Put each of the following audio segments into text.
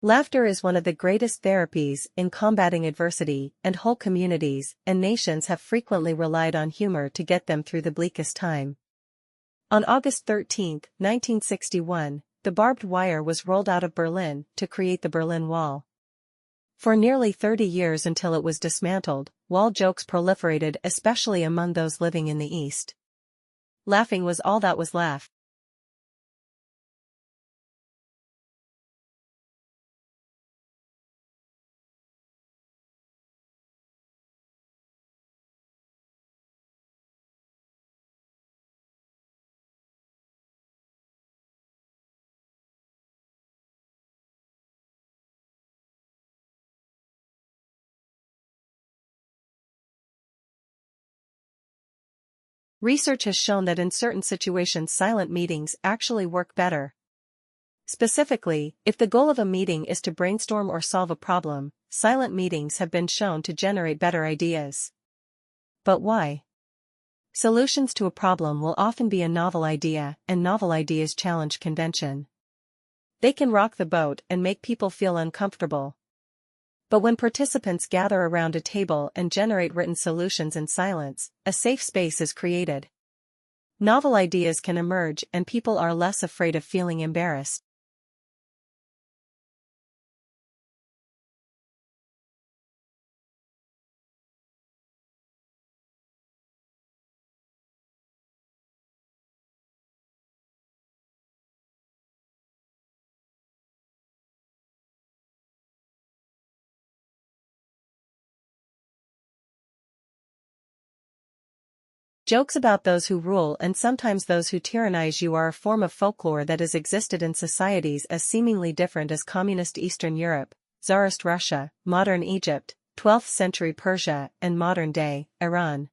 Laughter is one of the greatest therapies in combating adversity, and whole communities and nations have frequently relied on humor to get them through the bleakest time. On August 13, 1961, the barbed wire was rolled out of Berlin to create the Berlin Wall. For nearly 30 years until it was dismantled, wall jokes proliferated, especially among those living in the East. Laughing was all that was left. Research has shown that in certain situations silent meetings actually work better. Specifically, if the goal of a meeting is to brainstorm or solve a problem, silent meetings have been shown to generate better ideas. But why? Solutions to a problem will often be a novel idea, and novel ideas challenge convention. They can rock the boat and make people feel uncomfortable. But when participants gather around a table and generate written solutions in silence, a safe space is created. Novel ideas can emerge and people are less afraid of feeling embarrassed. Jokes about those who rule and sometimes those who tyrannize you are a form of folklore that has existed in societies as seemingly different as communist Eastern Europe, Tsarist Russia, modern Egypt, 12th century Persia, and modern-day Iran.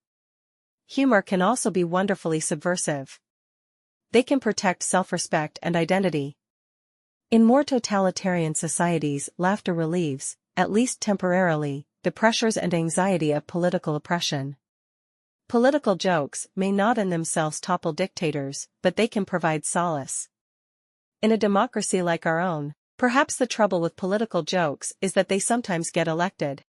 Humor can also be wonderfully subversive. They can protect self-respect and identity. In more totalitarian societies, laughter relieves, at least temporarily, the pressures and anxiety of political oppression. Political jokes may not in themselves topple dictators, but they can provide solace. In a democracy like our own, perhaps the trouble with political jokes is that they sometimes get elected.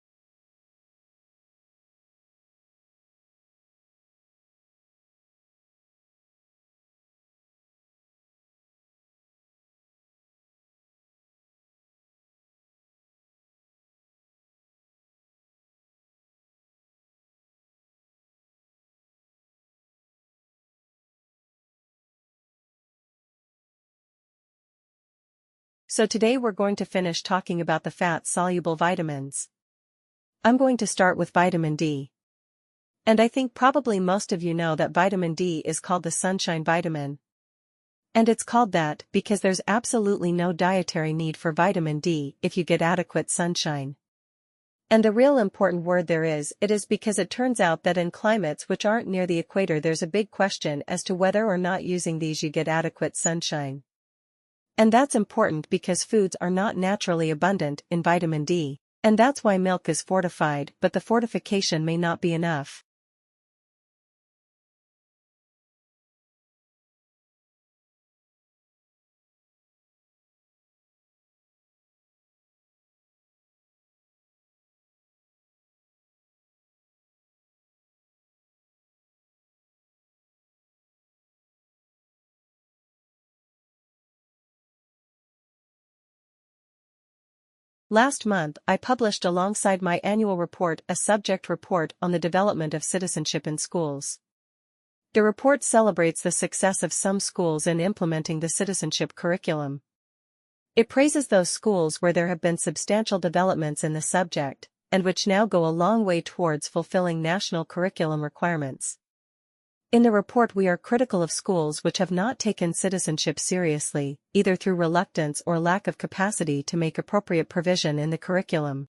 So today we're going to finish talking about the fat-soluble vitamins. I'm going to start with vitamin D. And I think probably most of you know that vitamin D is called the sunshine vitamin. And it's called that because there's absolutely no dietary need for vitamin D if you get adequate sunshine. And the real important word there is, it is because it turns out that in climates which aren't near the equator there's a big question as to whether or not using these you get adequate sunshine. And that's important because foods are not naturally abundant in vitamin D, and that's why milk is fortified, but the fortification may not be enough. Last month, I published alongside my annual report a subject report on the development of citizenship in schools. The report celebrates the success of some schools in implementing the citizenship curriculum. It praises those schools where there have been substantial developments in the subject, and which now go a long way towards fulfilling national curriculum requirements. In the report we are critical of schools which have not taken citizenship seriously, either through reluctance or lack of capacity to make appropriate provision in the curriculum.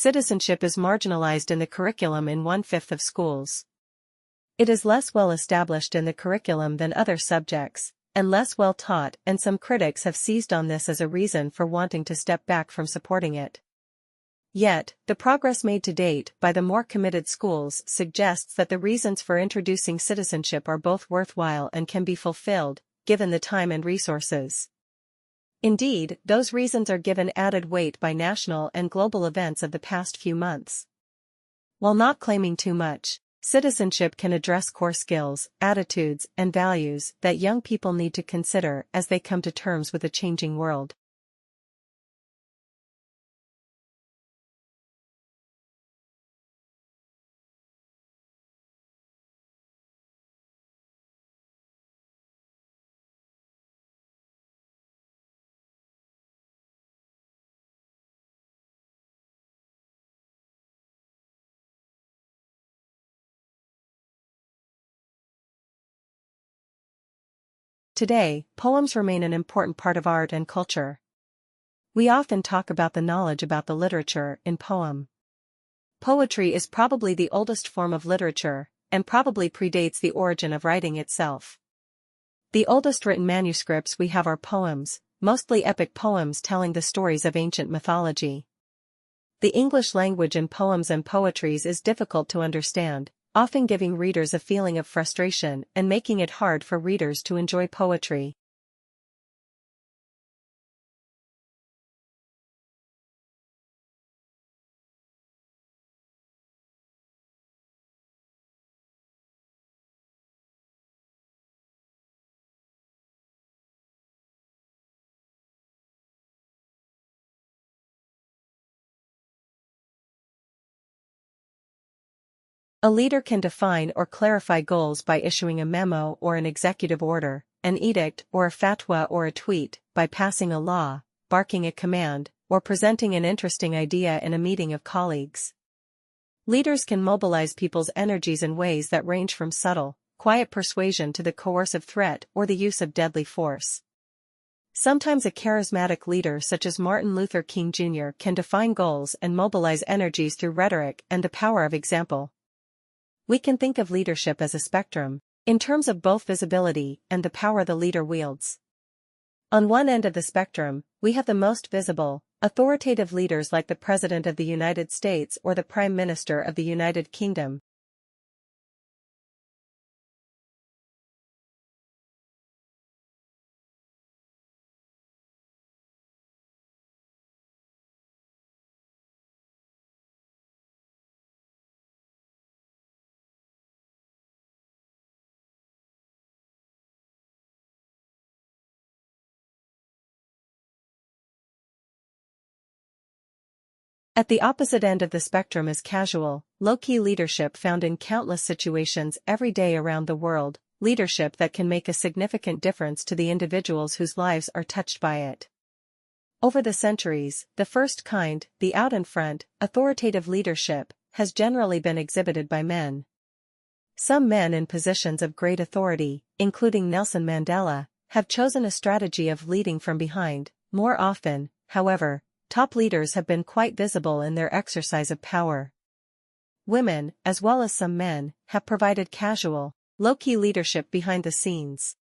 citizenship is marginalized in the curriculum in 1/5 of schools. It is less well established in the curriculum than other subjects, and less well taught, and some critics have seized on this as a reason for wanting to step back from supporting it. Yet, the progress made to date by the more committed schools suggests that the reasons for introducing citizenship are both worthwhile and can be fulfilled, given the time and resources. Indeed, those reasons are given added weight by national and global events of the past few months. While not claiming too much, citizenship can address core skills, attitudes, and values that young people need to consider as they come to terms with a changing world. Today, poems remain an important part of art and culture. We often talk about the knowledge about the literature in poem. Poetry is probably the oldest form of literature, and probably predates the origin of writing itself. The oldest written manuscripts we have are poems, mostly epic poems telling the stories of ancient mythology. The English language in poems and poetries is difficult to understand, often giving readers a feeling of frustration and making it hard for readers to enjoy poetry. A leader can define or clarify goals by issuing a memo or an executive order, an edict or a fatwa or a tweet, by passing a law, barking a command, or presenting an interesting idea in a meeting of colleagues. Leaders can mobilize people's energies in ways that range from subtle, quiet persuasion to the coercive threat or the use of deadly force. Sometimes a charismatic leader such as Martin Luther King Jr. can define goals and mobilize energies through rhetoric and the power of example. We can think of leadership as a spectrum, in terms of both visibility and the power the leader wields. On one end of the spectrum, we have the most visible, authoritative leaders like the President of the United States or the Prime Minister of the United Kingdom. At the opposite end of the spectrum is casual, low-key leadership found in countless situations every day around the world, leadership that can make a significant difference to the individuals whose lives are touched by it. Over the centuries, the first kind, the out-in-front, authoritative leadership, has generally been exhibited by men. Some men in positions of great authority, including Nelson Mandela, have chosen a strategy of leading from behind. More often, however, top leaders have been quite visible in their exercise of power. Women, as well as some men, have provided casual, low-key leadership behind the scenes.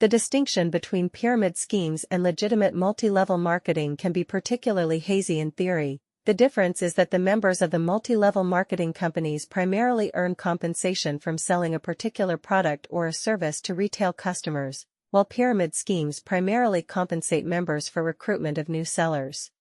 The distinction between pyramid schemes and legitimate multi-level marketing can be particularly hazy in theory. The difference is that the members of the multi-level marketing companies primarily earn compensation from selling a particular product or a service to retail customers, while pyramid schemes primarily compensate members for recruitment of new sellers.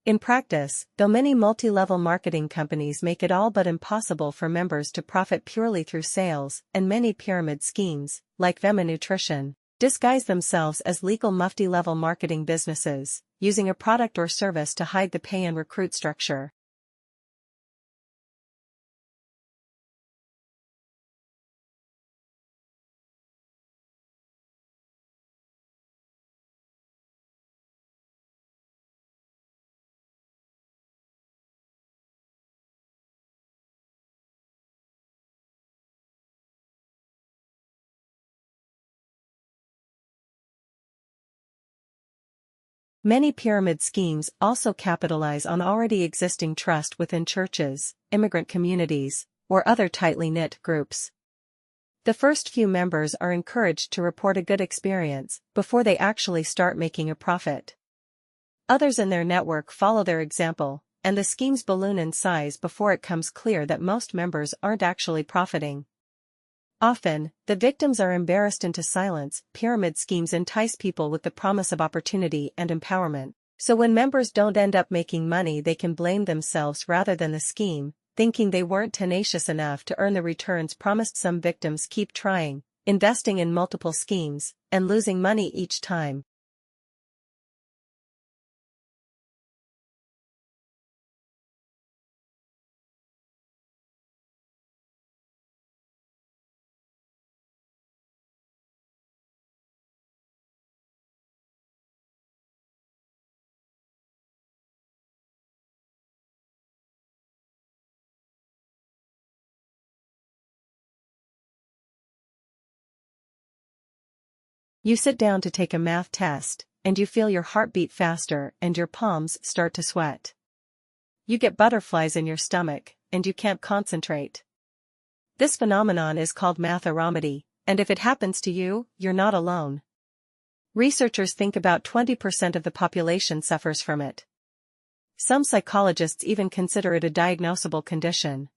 In practice, though many multi-level marketing companies make it all but impossible for members to profit purely through sales, and many pyramid schemes, like Vema Nutrition, disguise themselves as legal multi-level marketing businesses, using a product or service to hide the pay and recruit structure. Many pyramid schemes also capitalize on already existing trust within churches, immigrant communities, or other tightly knit groups. The first few members are encouraged to report a good experience before they actually start making a profit. Others in their network follow their example, and the schemes balloon in size before it becomes clear that most members aren't actually profiting. Often, the victims are embarrassed into silence. Pyramid schemes entice people with the promise of opportunity and empowerment. So when members don't end up making money, they can blame themselves rather than the scheme, thinking they weren't tenacious enough to earn the returns promised. Some victims keep trying, investing in multiple schemes, and losing money each time. You sit down to take a math test, and you feel your heart beat faster and your palms start to sweat. You get butterflies in your stomach, and you can't concentrate. This phenomenon is called math aromathy, and if it happens to you, you're not alone. Researchers think about 20% of the population suffers from it. Some psychologists even consider it a diagnosable condition.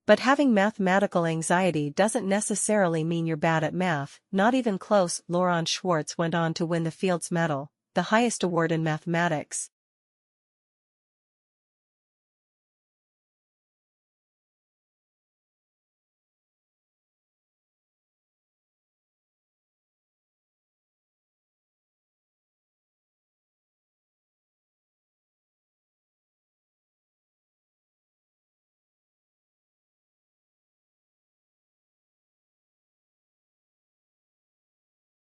But having mathematical anxiety doesn't necessarily mean you're bad at math, not even close. Laurent Schwartz went on to win the Fields Medal, the highest award in mathematics.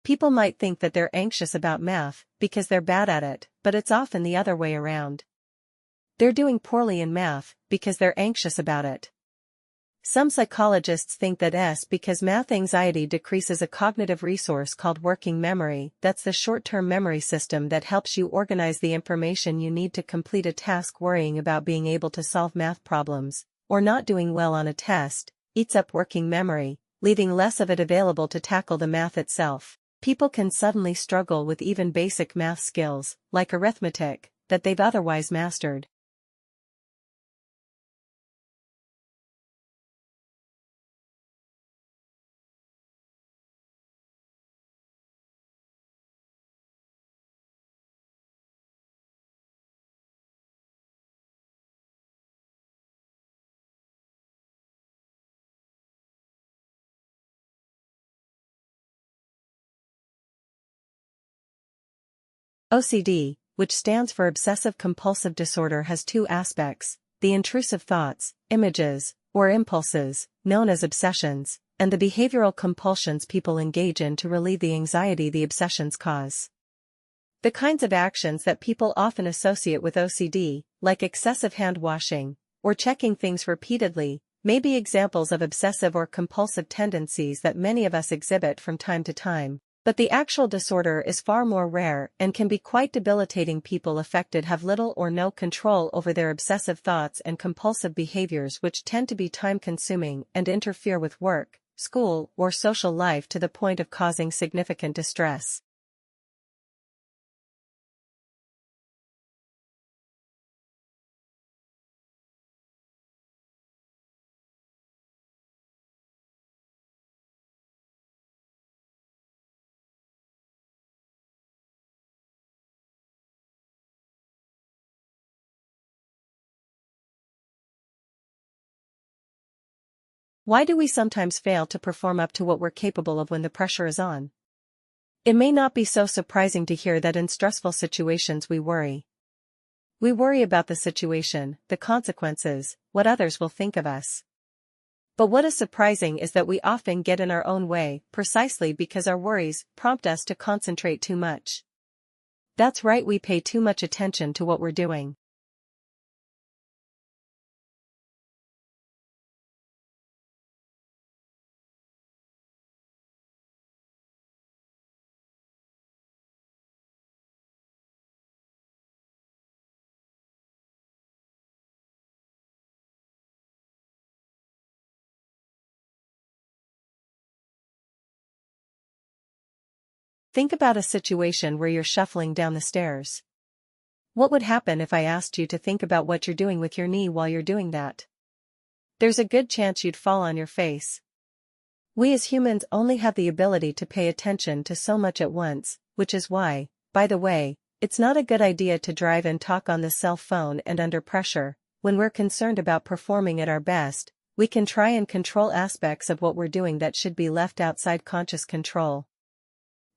People might think that they're anxious about math because they're bad at it, but it's often the other way around. They're doing poorly in math because they're anxious about it. Some psychologists think that because math anxiety decreases a cognitive resource called working memory. That's the short-term memory system that helps you organize the information you need to complete a task. Worrying about being able to solve math problems, or not doing well on a test, eats up working memory, leaving less of it available to tackle the math itself. People can suddenly struggle with even basic math skills, like arithmetic, that they've otherwise mastered. OCD, which stands for obsessive-compulsive disorder, has two aspects: the intrusive thoughts, images, or impulses, known as obsessions, and the behavioral compulsions people engage in to relieve the anxiety the obsessions cause. The kinds of actions that people often associate with OCD, like excessive hand washing, or checking things repeatedly, may be examples of obsessive or compulsive tendencies that many of us exhibit from time to time. But the actual disorder is far more rare and can be quite debilitating. People affected have little or no control over their obsessive thoughts and compulsive behaviors, which tend to be time-consuming and interfere with work, school, or social life to the point of causing significant distress. Why do we sometimes fail to perform up to what we're capable of when the pressure is on? It may not be so surprising to hear that in stressful situations we worry. We worry about the situation, the consequences, what others will think of us. But what is surprising is that we often get in our own way, precisely because our worries prompt us to concentrate too much. That's right, we pay too much attention to what we're doing. Think about a situation where you're shuffling down the stairs. What would happen if I asked you to think about what you're doing with your knee while you're doing that? There's a good chance you'd fall on your face. We as humans only have the ability to pay attention to so much at once, which is why, by the way, it's not a good idea to drive and talk on the cell phone and under pressure. When we're concerned about performing at our best, we can try and control aspects of what we're doing that should be left outside conscious control.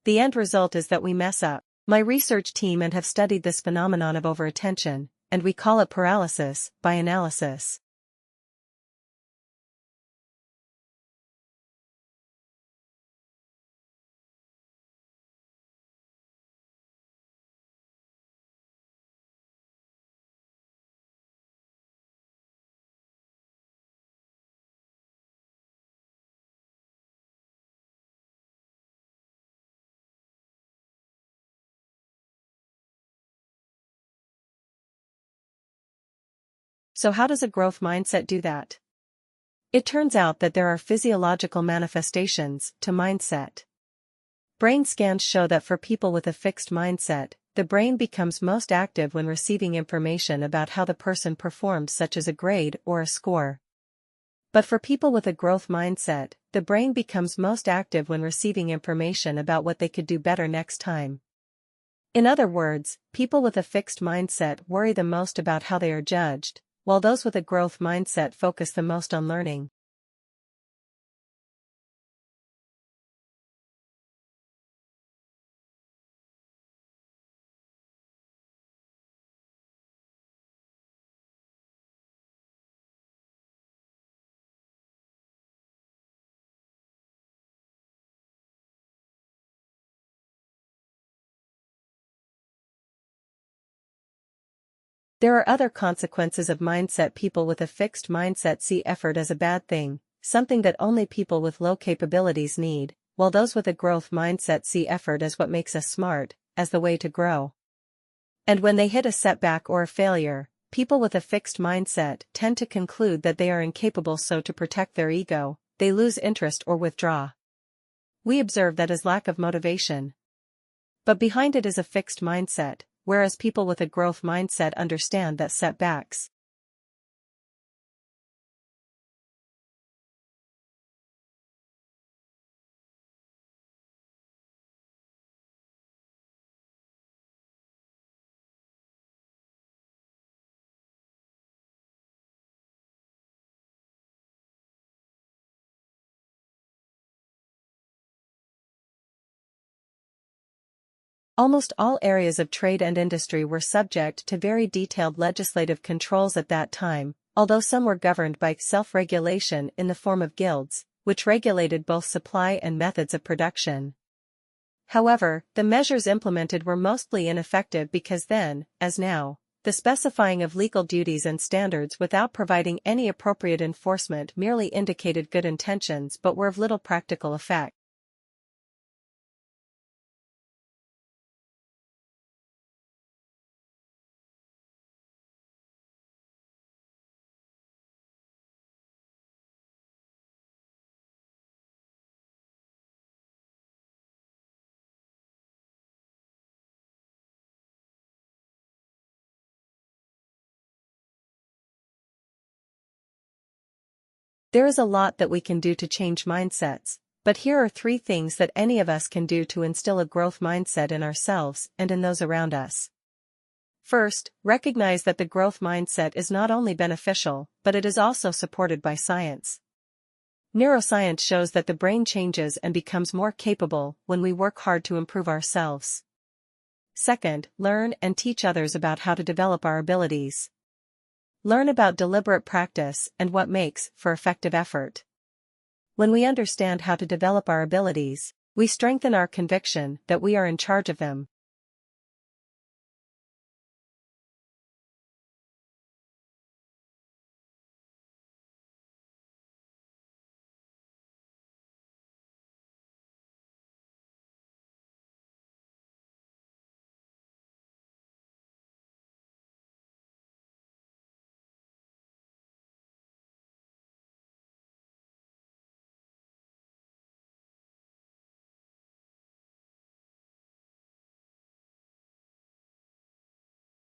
The end result is that we mess up. My research team and have studied this phenomenon of overattention, and we call it paralysis by analysis. So how does a growth mindset do that? It turns out that there are physiological manifestations to mindset. Brain scans show that for people with a fixed mindset, the brain becomes most active when receiving information about how the person performed, such as a grade or a score. But for people with a growth mindset, the brain becomes most active when receiving information about what they could do better next time. In other words, people with a fixed mindset worry the most about how they are judged, while those with a growth mindset focus the most on learning. There are other consequences of mindset. People with a fixed mindset see effort as a bad thing, something that only people with low capabilities need, while those with a growth mindset see effort as what makes us smart, as the way to grow. And when they hit a setback or a failure, people with a fixed mindset tend to conclude that they are incapable, so to protect their ego, they lose interest or withdraw. We observe that as lack of motivation. But behind it is a fixed mindset, whereas people with a growth mindset understand that setbacks Almost all areas of trade and industry were subject to very detailed legislative controls at that time, although some were governed by self-regulation in the form of guilds, which regulated both supply and methods of production. However, the measures implemented were mostly ineffective because then, as now, the specifying of legal duties and standards without providing any appropriate enforcement merely indicated good intentions but were of little practical effect. There is a lot that we can do to change mindsets, but here are 3 things that any of us can do to instill a growth mindset in ourselves and in those around us. First, recognize that the growth mindset is not only beneficial, but it is also supported by science. Neuroscience shows that the brain changes and becomes more capable when we work hard to improve ourselves. Second, learn and teach others about how to develop our abilities. Learn about deliberate practice and what makes for effective effort. When we understand how to develop our abilities, we strengthen our conviction that we are in charge of them.